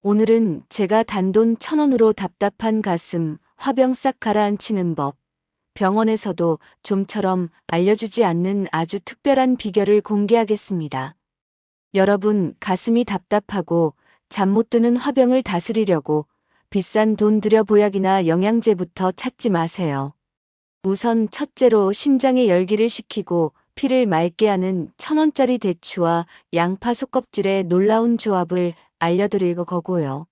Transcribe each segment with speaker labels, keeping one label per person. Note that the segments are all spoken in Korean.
Speaker 1: 오늘은 제가 단돈 1,000원으로 답답한 가슴, 화병 싹 가라앉히는 법, 병원에서도 좀처럼 알려주지 않는 아주 특별한 비결을 공개하겠습니다. 여러분, 가슴이 답답하고 잠 못 드는 화병을 다스리려고 비싼 돈 들여 보약이나 영양제부터 찾지 마세요. 우선 첫째로 심장의 열기를 식히고 피를 맑게 하는 1,000원짜리 대추와 양파 속껍질의 놀라운 조합을 알려드릴 거고요.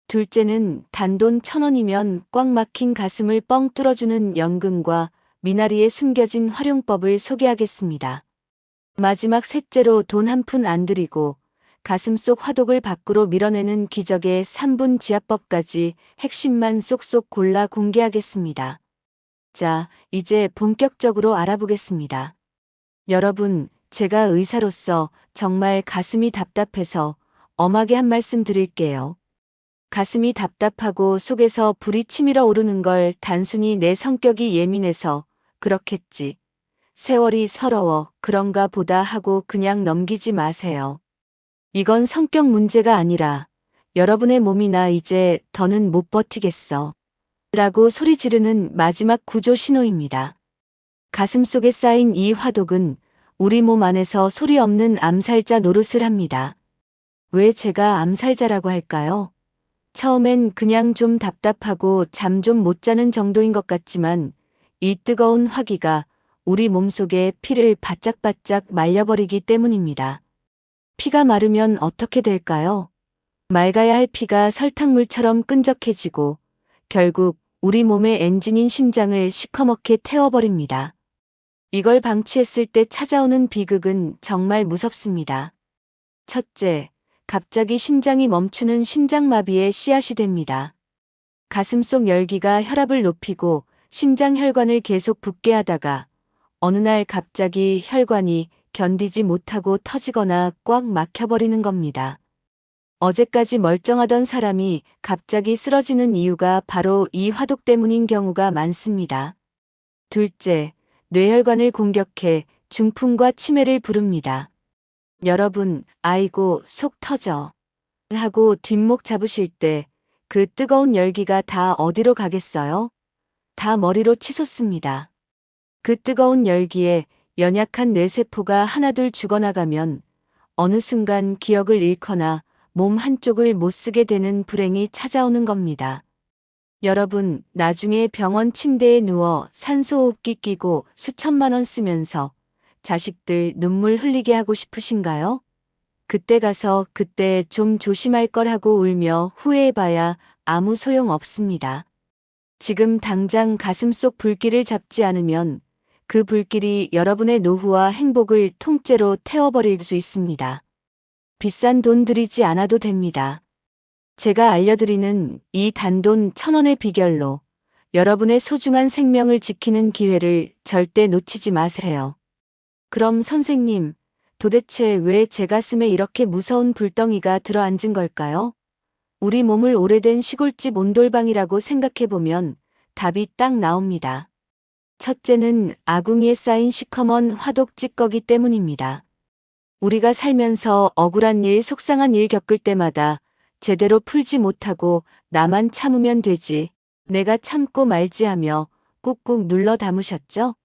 Speaker 1: 둘째는 단돈 1,000원이면 꽉 막힌 가슴을 뻥 뚫어주는 연근과 미나리에 숨겨진 활용법을 소개하겠습니다. 마지막 셋째로 돈 한 푼 안 들이고 가슴 속 화독을 밖으로 밀어내는 기적의 3분 지압법까지 핵심만 쏙쏙 골라 공개하겠습니다. 자, 이제 본격적으로 알아보겠습니다. 여러분, 제가 의사로서 정말 가슴이 답답해서 엄하게 한 말씀 드릴게요. 가슴이 답답하고 속에서 불이 치밀어 오르는 걸 단순히 내 성격이 예민해서 그렇겠지. 세월이 서러워 그런가 보다 하고 그냥 넘기지 마세요. 이건 성격 문제가 아니라 여러분의 몸이나 이제 더는 못 버티겠어. 라고 소리 지르는 마지막 구조 신호입니다. 가슴속에 쌓인 이 화독은 우리 몸 안에서 소리 없는 암살자 노릇을 합니다. 왜 제가 암살자라고 할까요? 처음엔 그냥 좀 답답하고 잠 좀 못 자는 정도인 것 같지만 이 뜨거운 화기가 우리 몸속의 피를 바짝바짝 말려버리기 때문입니다. 피가 마르면 어떻게 될까요? 맑아야 할 피가 설탕물처럼 끈적해지고 결국 우리 몸의 엔진인 심장을 시커멓게 태워버립니다. 이걸 방치했을 때 찾아오는 비극은 정말 무섭습니다. 첫째, 갑자기 심장이 멈추는 심장마비의 씨앗이 됩니다. 가슴속 열기가 혈압을 높이고 심장 혈관을 계속 붓게 하다가 어느 날 갑자기 혈관이 견디지 못하고 터지거나 꽉 막혀버리는 겁니다. 어제까지 멀쩡하던 사람이 갑자기 쓰러지는 이유가 바로 이 화독 때문인 경우가 많습니다. 둘째, 뇌혈관을 공격해 중풍과 치매를 부릅니다. 여러분, 아이고, 속 터져. 하고 뒷목 잡으실 때 그 뜨거운 열기가 다 어디로 가겠어요? 다 머리로 치솟습니다. 그 뜨거운 열기에 연약한 뇌세포가 하나둘 죽어나가면 어느 순간 기억을 잃거나 몸 한쪽을 못 쓰게 되는 불행이 찾아오는 겁니다. 여러분, 나중에 병원 침대에 누워 산소호흡기 끼고 수천만 원 쓰면서 자식들 눈물 흘리게 하고 싶으신가요? 그때 가서 그때 좀 조심할 걸 하고 울며 후회해봐야 아무 소용 없습니다. 지금 당장 가슴속 불길을 잡지 않으면 그 불길이 여러분의 노후와 행복을 통째로 태워버릴 수 있습니다. 비싼 돈 들이지 않아도 됩니다. 제가 알려드리는 이 단돈 1,000원의 비결로 여러분의 소중한 생명을 지키는 기회를 절대 놓치지 마세요. 그럼 선생님, 도대체 왜 제 가슴에 이렇게 무서운 불덩이가 들어앉은 걸까요? 우리 몸을 오래된 시골집 온돌방이라고 생각해보면 답이 딱 나옵니다. 첫째는 아궁이에 쌓인 시커먼 화독 찌꺼기 때문입니다. 우리가 살면서 억울한 일, 속상한 일 겪을 때마다 제대로 풀지 못하고 나만 참으면 되지, 내가 참고 말지 하며 꾹꾹 눌러 담으셨죠?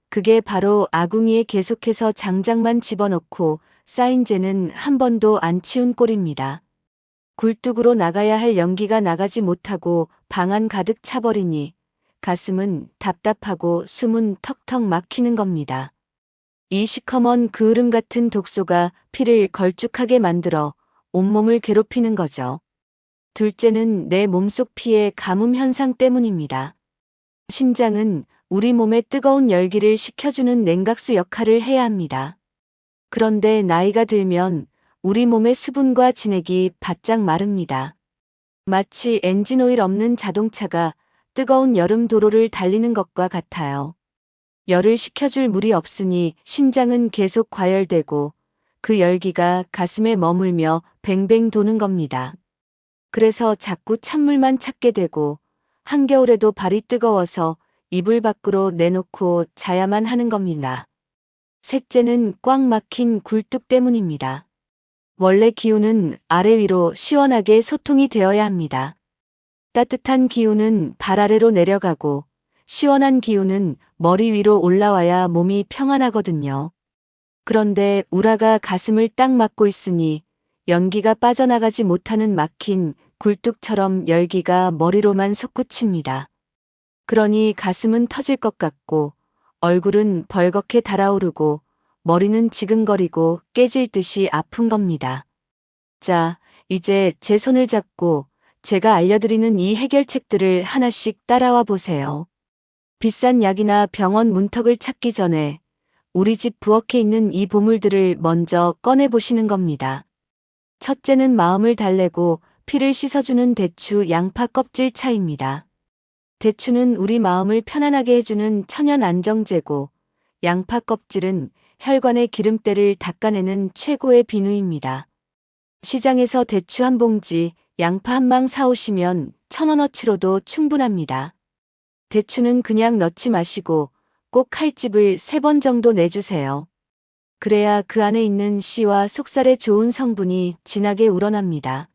Speaker 1: 그게 바로 아궁이에 계속해서 장작만 집어넣고 쌓인 죄는 한 번도 안 치운 꼴입니다. 굴뚝으로 나가야 할 연기가 나가지 못하고 방 안 가득 차버리니 가슴은 답답하고 숨은 턱턱 막히는 겁니다. 이 시커먼 그을음 같은 독소가 피를 걸쭉하게 만들어 온몸을 괴롭히는 거죠. 둘째는 내 몸속 피의 가뭄 현상 때문입니다. 심장은 우리 몸의 뜨거운 열기를 식혀주는 냉각수 역할을 해야 합니다. 그런데 나이가 들면 우리 몸의 수분과 진액이 바짝 마릅니다. 마치 엔진오일 없는 자동차가 뜨거운 여름 도로를 달리는 것과 같아요. 열을 식혀줄 물이 없으니 심장은 계속 과열되고 그 열기가 가슴에 머물며 뱅뱅 도는 겁니다. 그래서 자꾸 찬물만 찾게 되고 한겨울에도 발이 뜨거워서 이불 밖으로 내놓고 자야만 하는 겁니다. 셋째는 꽉 막힌 굴뚝 때문입니다. 원래 기운은 아래 위로 시원하게 소통이 되어야 합니다. 따뜻한 기운은 발 아래로 내려가고 시원한 기운은 머리 위로 올라와야 몸이 평안하거든요. 그런데 우라가 가슴을 딱 막고 있으니 연기가 빠져나가지 못하는 막힌 굴뚝처럼 열기가 머리로만 솟구칩니다. 그러니 가슴은 터질 것 같고 얼굴은 벌겋게 달아오르고 머리는 지근거리고 깨질 듯이 아픈 겁니다. 자, 이제 제 손을 잡고 제가 알려드리는 이 해결책들을 하나씩 따라와 보세요. 비싼 약이나 병원 문턱을 찾기 전에 우리 집 부엌에 있는 이 보물들을 먼저 꺼내보시는 겁니다. 첫째는 마음을 달래고 피를 씻어주는 대추 양파 껍질 차입니다. 대추는 우리 마음을 편안하게 해주는 천연 안정제고 양파 껍질은 혈관의 기름때를 닦아내는 최고의 비누입니다. 시장에서 대추 한 봉지, 양파 한 망 사오시면 1,000원어치로도 충분합니다. 대추는 그냥 넣지 마시고 꼭 칼집을 3번 정도 내주세요. 그래야 그 안에 있는 씨와 속살의 좋은 성분이 진하게 우러납니다.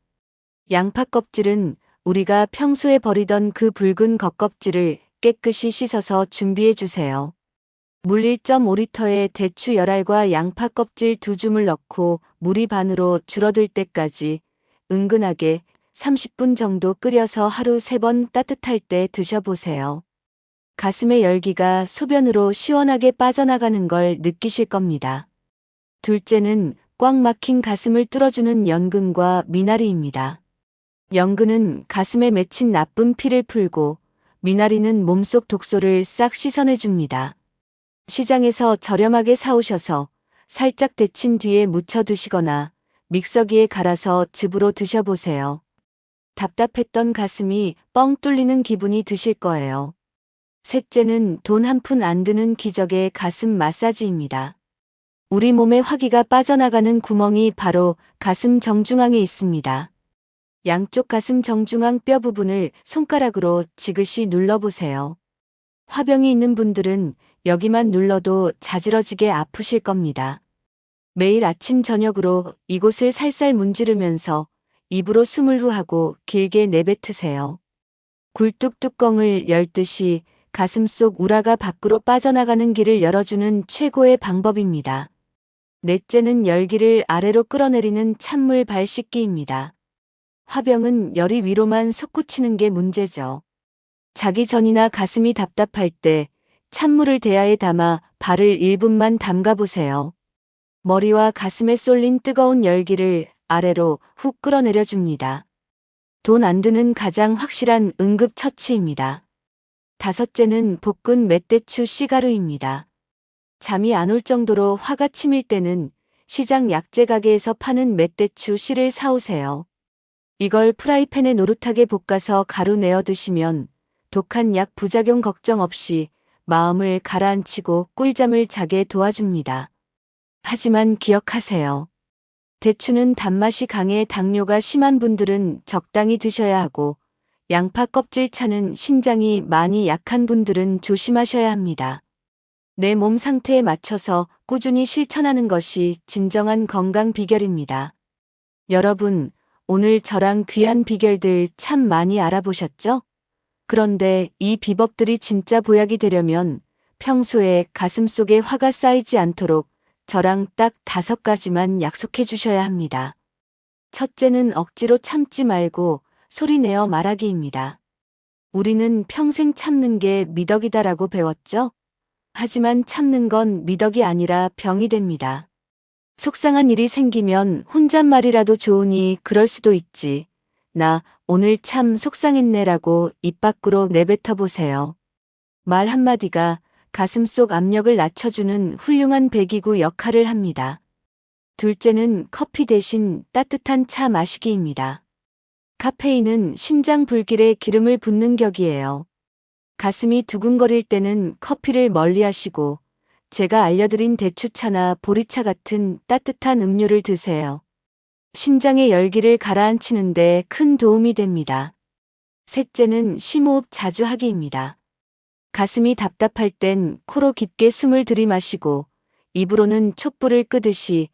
Speaker 1: 양파 껍질은 우리가 평소에 버리던 그 붉은 겉껍질을 깨끗이 씻어서 준비해 주세요. 물 1.5리터에 대추 열알과 양파 껍질 2줌을 넣고 물이 반으로 줄어들 때까지 은근하게 30분 정도 끓여서 하루 3번 따뜻할 때 드셔보세요. 가슴의 열기가 소변으로 시원하게 빠져나가는 걸 느끼실 겁니다. 둘째는 꽉 막힌 가슴을 뚫어주는 연근과 미나리입니다. 연근은 가슴에 맺힌 나쁜 피를 풀고 미나리는 몸속 독소를 싹 씻어내줍니다. 시장에서 저렴하게 사오셔서 살짝 데친 뒤에 무쳐 드시거나 믹서기에 갈아서 즙으로 드셔보세요. 답답했던 가슴이 뻥 뚫리는 기분이 드실 거예요. 셋째는 돈 한 푼 안 드는 기적의 가슴 마사지입니다. 우리 몸의 화기가 빠져나가는 구멍이 바로 가슴 정중앙에 있습니다. 양쪽 가슴 정중앙 뼈 부분을 손가락으로 지그시 눌러보세요. 화병이 있는 분들은 여기만 눌러도 자지러지게 아프실 겁니다. 매일 아침 저녁으로 이곳을 살살 문지르면서 입으로 숨을 후하고 길게 내뱉으세요. 굴뚝 뚜껑을 열듯이 가슴 속 우라가 밖으로 빠져나가는 길을 열어주는 최고의 방법입니다. 넷째는 열기를 아래로 끌어내리는 찬물 발 씻기입니다. 화병은 열이 위로만 솟구치는 게 문제죠. 자기 전이나 가슴이 답답할 때 찬물을 대야에 담아 발을 1분만 담가보세요. 머리와 가슴에 쏠린 뜨거운 열기를 아래로 훅 끌어내려줍니다. 돈 안 드는 가장 확실한 응급처치입니다. 다섯째는 볶은 멧대추 씨가루입니다. 잠이 안 올 정도로 화가 치밀 때는 시장 약재 가게에서 파는 멧대추 씨를 사오세요. 이걸 프라이팬에 노릇하게 볶아서 가루 내어 드시면 독한 약 부작용 걱정 없이 마음을 가라앉히고 꿀잠을 자게 도와줍니다. 하지만 기억하세요. 대추는 단맛이 강해 당뇨가 심한 분들은 적당히 드셔야 하고 양파 껍질 차는 신장이 많이 약한 분들은 조심하셔야 합니다. 내 몸 상태에 맞춰서 꾸준히 실천하는 것이 진정한 건강 비결입니다. 여러분, 오늘 저랑 귀한 비결들 참 많이 알아보셨죠? 그런데 이 비법들이 진짜 보약이 되려면 평소에 가슴속에 화가 쌓이지 않도록 저랑 딱 5가지만 약속해 주셔야 합니다. 첫째는 억지로 참지 말고 소리내어 말하기입니다. 우리는 평생 참는 게 미덕이다라고 배웠죠? 하지만 참는 건 미덕이 아니라 병이 됩니다. 속상한 일이 생기면 혼잣말이라도 좋으니 그럴 수도 있지. 나 오늘 참 속상했네라고 입 밖으로 내뱉어 보세요. 말 한마디가 가슴속 압력을 낮춰주는 훌륭한 배기구 역할을 합니다. 둘째는 커피 대신 따뜻한 차 마시기입니다. 카페인은 심장 불길에 기름을 붓는 격이에요. 가슴이 두근거릴 때는 커피를 멀리하시고 제가 알려드린 대추차나 보리차 같은 따뜻한 음료를 드세요. 심장의 열기를 가라앉히는데 큰 도움이 됩니다. 셋째는 심호흡 자주 하기입니다. 가슴이 답답할 땐 코로 깊게 숨을 들이마시고 입으로는 촛불을 끄듯이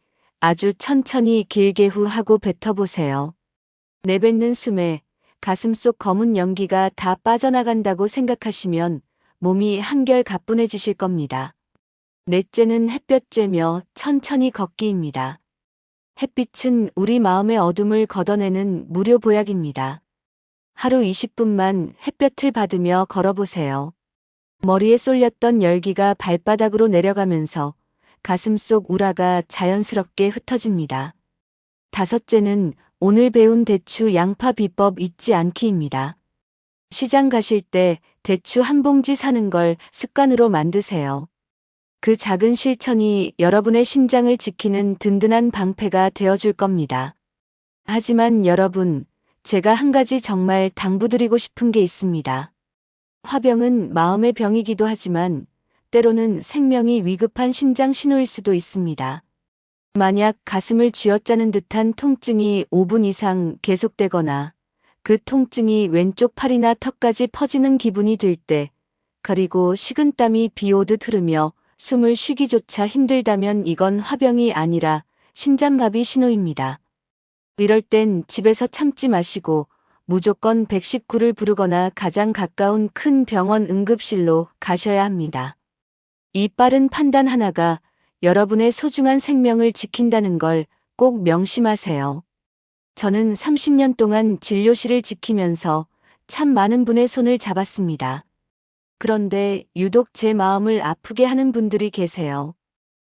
Speaker 1: 아주 천천히 길게 후 하고 뱉어보세요. 내뱉는 숨에 가슴속 검은 연기가 다 빠져나간다고 생각하시면 몸이 한결 가뿐해지실 겁니다. 넷째는 햇볕 쬐며 천천히 걷기입니다. 햇빛은 우리 마음의 어둠을 걷어내는 무료 보약입니다. 하루 20분만 햇볕을 받으며 걸어보세요. 머리에 쏠렸던 열기가 발바닥으로 내려가면서 가슴속 우라가 자연스럽게 흩어집니다. 다섯째는 오늘 배운 대추 양파 비법 잊지 않기입니다. 시장 가실 때 대추 한 봉지 사는 걸 습관으로 만드세요. 그 작은 실천이 여러분의 심장을 지키는 든든한 방패가 되어줄 겁니다. 하지만 여러분, 제가 한 가지 정말 당부드리고 싶은 게 있습니다. 화병은 마음의 병이기도 하지만 때로는 생명이 위급한 심장 신호일 수도 있습니다. 만약 가슴을 쥐어짜는 듯한 통증이 5분 이상 계속되거나 그 통증이 왼쪽 팔이나 턱까지 퍼지는 기분이 들 때, 그리고 식은땀이 비 오듯 흐르며 숨을 쉬기조차 힘들다면 이건 화병이 아니라 심장마비 신호입니다. 이럴 땐 집에서 참지 마시고 무조건 119를 부르거나 가장 가까운 큰 병원 응급실로 가셔야 합니다. 이 빠른 판단 하나가 여러분의 소중한 생명을 지킨다는 걸 꼭 명심하세요. 저는 30년 동안 진료실을 지키면서 참 많은 분의 손을 잡았습니다. 그런데 유독 제 마음을 아프게 하는 분들이 계세요.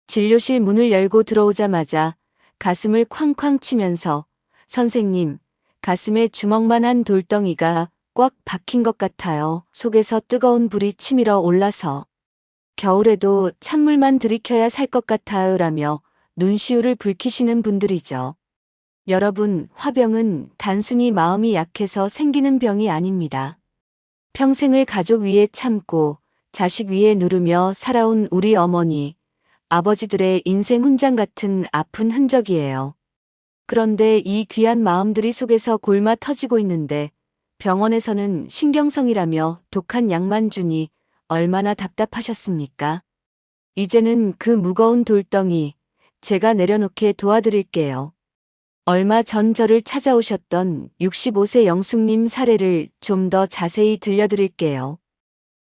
Speaker 1: 진료실 문을 열고 들어오자마자 가슴을 쾅쾅 치면서 선생님, 가슴에 주먹만한 돌덩이가 꽉 박힌 것 같아요. 속에서 뜨거운 불이 치밀어 올라서 겨울에도 찬물만 들이켜야 살 것 같아요 라며 눈시울을 붉히시는 분들이죠. 여러분, 화병은 단순히 마음이 약해서 생기는 병이 아닙니다. 평생을 가족 위에 참고 자식 위에 누르며 살아온 우리 어머니, 아버지들의 인생 훈장 같은 아픈 흔적이에요. 그런데 이 귀한 마음들이 속에서 골마 터지고 있는데 병원에서는 신경성이라며 독한 약만 주니 얼마나 답답하셨습니까? 이제는 그 무거운 돌덩이 제가 내려놓게 도와드릴게요. 얼마 전 저를 찾아오셨던 65세 영숙님 사례를 좀 더 자세히 들려드릴게요.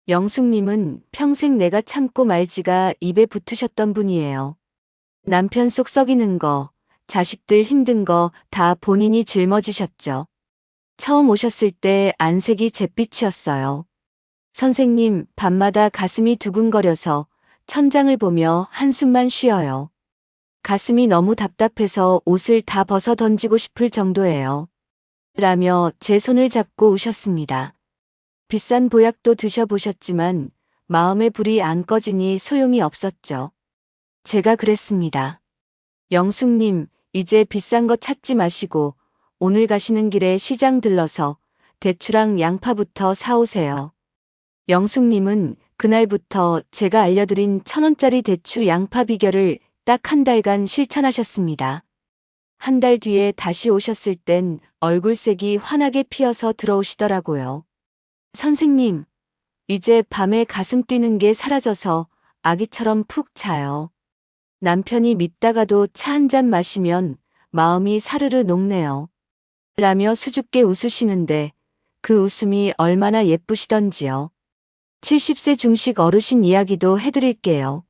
Speaker 1: 영숙님은 평생 내가 참고 말지가 입에 붙으셨던 분이에요. 남편 속 썩이는 거, 자식들 힘든 거 다 본인이 짊어지셨죠. 처음 오셨을 때 안색이 잿빛이었어요. 선생님, 밤마다 가슴이 두근거려서 천장을 보며 한숨만 쉬어요. 가슴이 너무 답답해서 옷을 다 벗어 던지고 싶을 정도예요. 라며 제 손을 잡고 우셨습니다. 비싼 보약도 드셔보셨지만 마음의 불이 안 꺼지니 소용이 없었죠. 제가 그랬습니다. 영숙님, 이제 비싼 거 찾지 마시고 오늘 가시는 길에 시장 들러서 대추랑 양파부터 사오세요. 영숙님은 그날부터 제가 알려드린 1,000원짜리 대추 양파 비결을 딱 한 달간 실천하셨습니다. 한 달 뒤에 다시 오셨을 땐 얼굴색이 환하게 피어서 들어오시더라고요. 선생님, 이제 밤에 가슴 뛰는 게 사라져서 아기처럼 푹 자요. 남편이 밉다가도 차 한 잔 마시면 마음이 사르르 녹네요. 라며 수줍게 웃으시는데 그 웃음이 얼마나 예쁘시던지요. 70세 중식 어르신 이야기도 해드릴게요.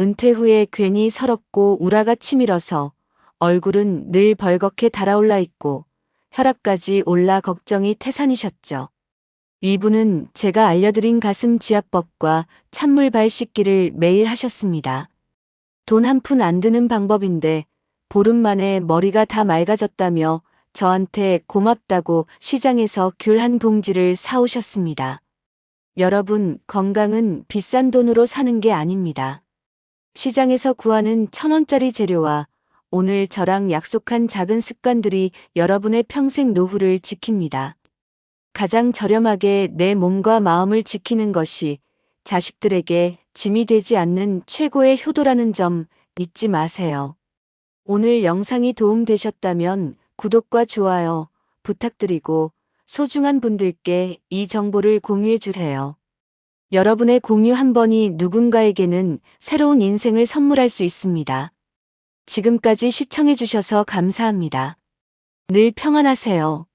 Speaker 1: 은퇴 후에 괜히 서럽고 우라가 치밀어서 얼굴은 늘 벌겋게 달아올라 있고 혈압까지 올라 걱정이 태산이셨죠. 이분은 제가 알려드린 가슴 지압법과 찬물 발 씻기를 매일 하셨습니다. 돈 한 푼 안 드는 방법인데 보름 만에 머리가 다 맑아졌다며 저한테 고맙다고 시장에서 귤 한 봉지를 사오셨습니다. 여러분, 건강은 비싼 돈으로 사는 게 아닙니다. 시장에서 구하는 1,000원짜리 재료와 오늘 저랑 약속한 작은 습관들이 여러분의 평생 노후를 지킵니다. 가장 저렴하게 내 몸과 마음을 지키는 것이 자식들에게 짐이 되지 않는 최고의 효도라는 점 잊지 마세요. 오늘 영상이 도움되셨다면 구독과 좋아요 부탁드리고 소중한 분들께 이 정보를 공유해 주세요. 여러분의 공유 한 번이 누군가에게는 새로운 인생을 선물할 수 있습니다. 지금까지 시청해주셔서 감사합니다. 늘 평안하세요.